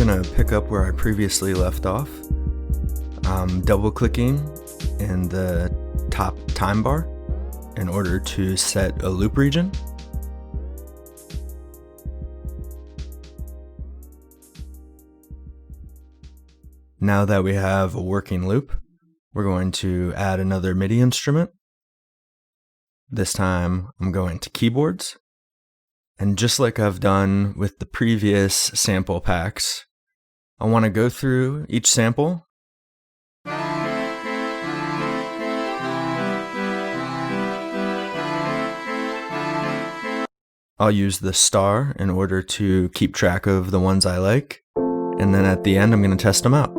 gonna pick up where I previously left off. I'm double clicking in the top time bar in order to set a loop region. Now that we have a working loop, we're going to add another MIDI instrument. This time I'm going to keyboards. And just like I've done with the previous sample packs, I want to go through each sample. I'll use the star in order to keep track of the ones I like. And then at the end, I'm going to test them out.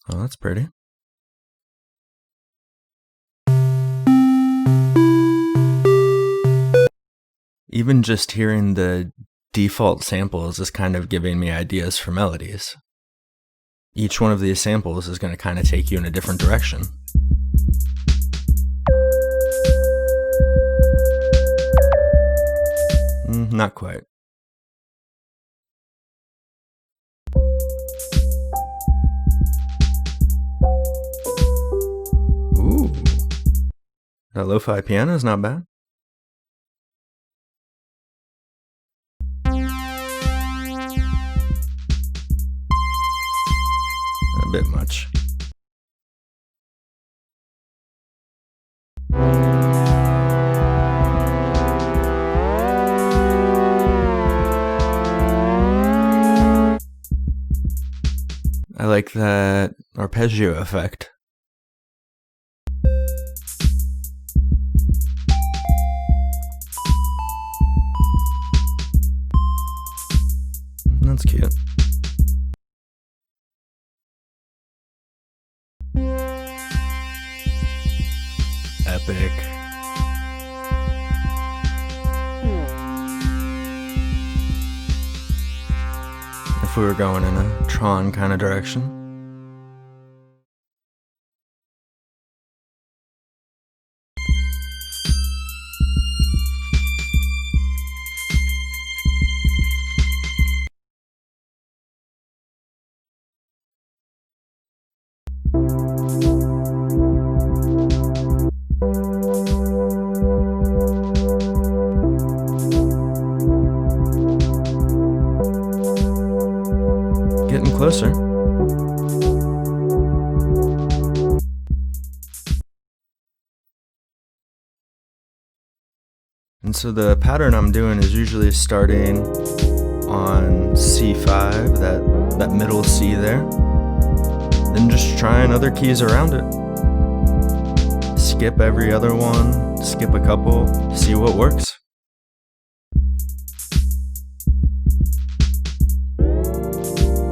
Oh, that's pretty. Even just hearing the default samples is kind of giving me ideas for melodies. Each one of these samples is going to kind of take you in a different direction. Not quite. Ooh, that lo-fi piano is not bad. A bit much. I like that arpeggio effect. That's cute. Epic. If we were going in a Tron kind of direction. Getting closer. And so the pattern I'm doing is usually starting on C5, that middle C there, then just trying other keys around it. Skip every other one, skip a couple, see what works.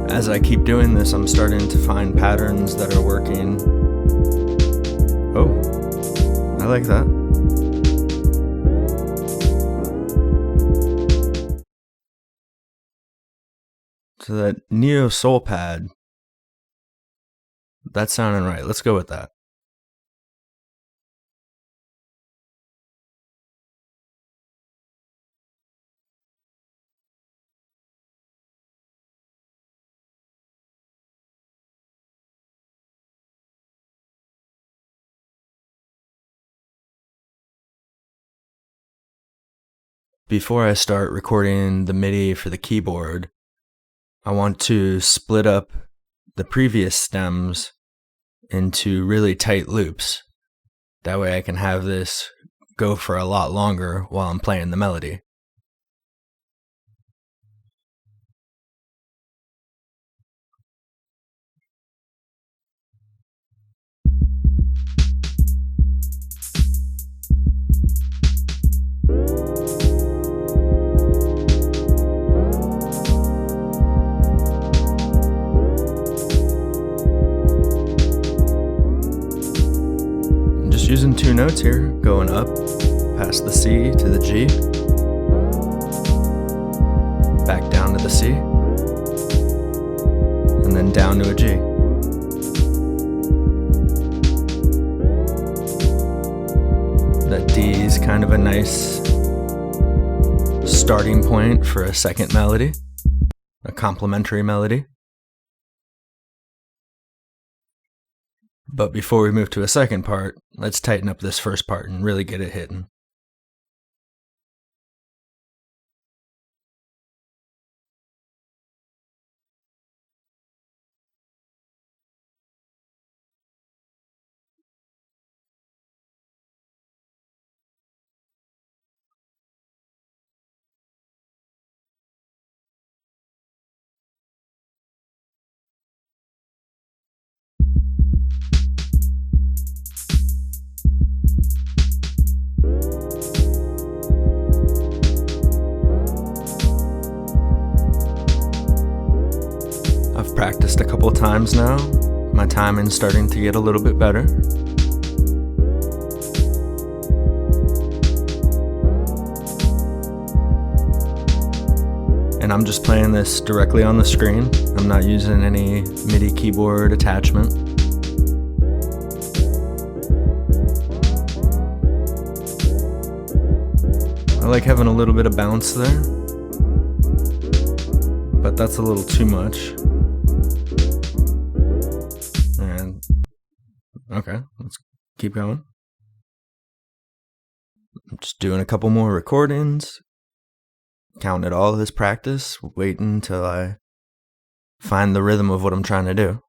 As I keep doing this, I'm starting to find patterns that are working. Oh, I like that. So that Neo Soul pad, that's sounding right. Let's go with that. Before I start recording the MIDI for the keyboard, I want to split up the previous stems into really tight loops. That way I can have this go for a lot longer while I'm playing the melody. Using two notes here, going up past the C to the G, back down to the C, and then down to a G. That D is kind of a nice starting point for a second melody, a complementary melody. But before we move to a second part, let's tighten up this first part and really get it hitting. I've practiced a couple times now. My timing's starting to get a little bit better. And I'm just playing this directly on the screen. I'm not using any MIDI keyboard attachment. I like having a little bit of bounce there, but that's a little too much. And okay, let's keep going. I'm just doing a couple more recordings, counting it all as practice, waiting till I find the rhythm of what I'm trying to do.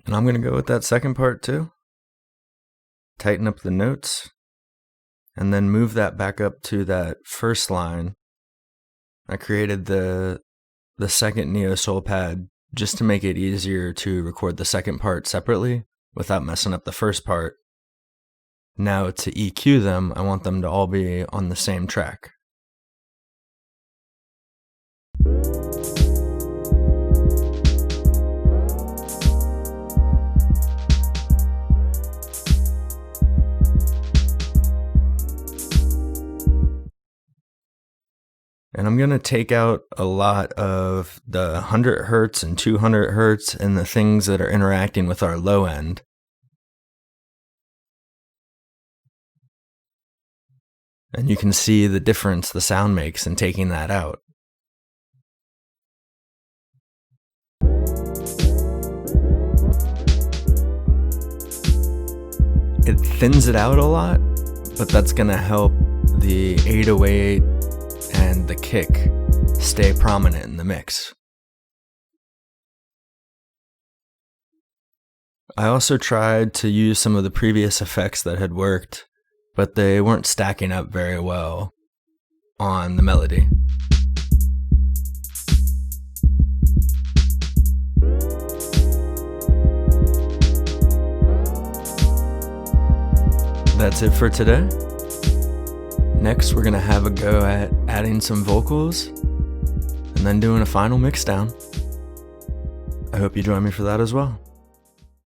And I'm going to go with that second part too. Tighten up the notes, and then move that back up to that first line. I created the second Neo Soul pad just to make it easier to record the second part separately without messing up the first part. Now to EQ them, I want them to all be on the same track. And I'm going to take out a lot of the 100 hertz and 200 hertz and the things that are interacting with our low end. And you can see the difference the sound makes in taking that out. It thins it out a lot, but that's going to help the 808 and the kick stay prominent in the mix. I also tried to use some of the previous effects that had worked, but they weren't stacking up very well on the melody. That's it for today. Next, we're going to have a go at adding some vocals and then doing a final mix down. I hope you join me for that as well.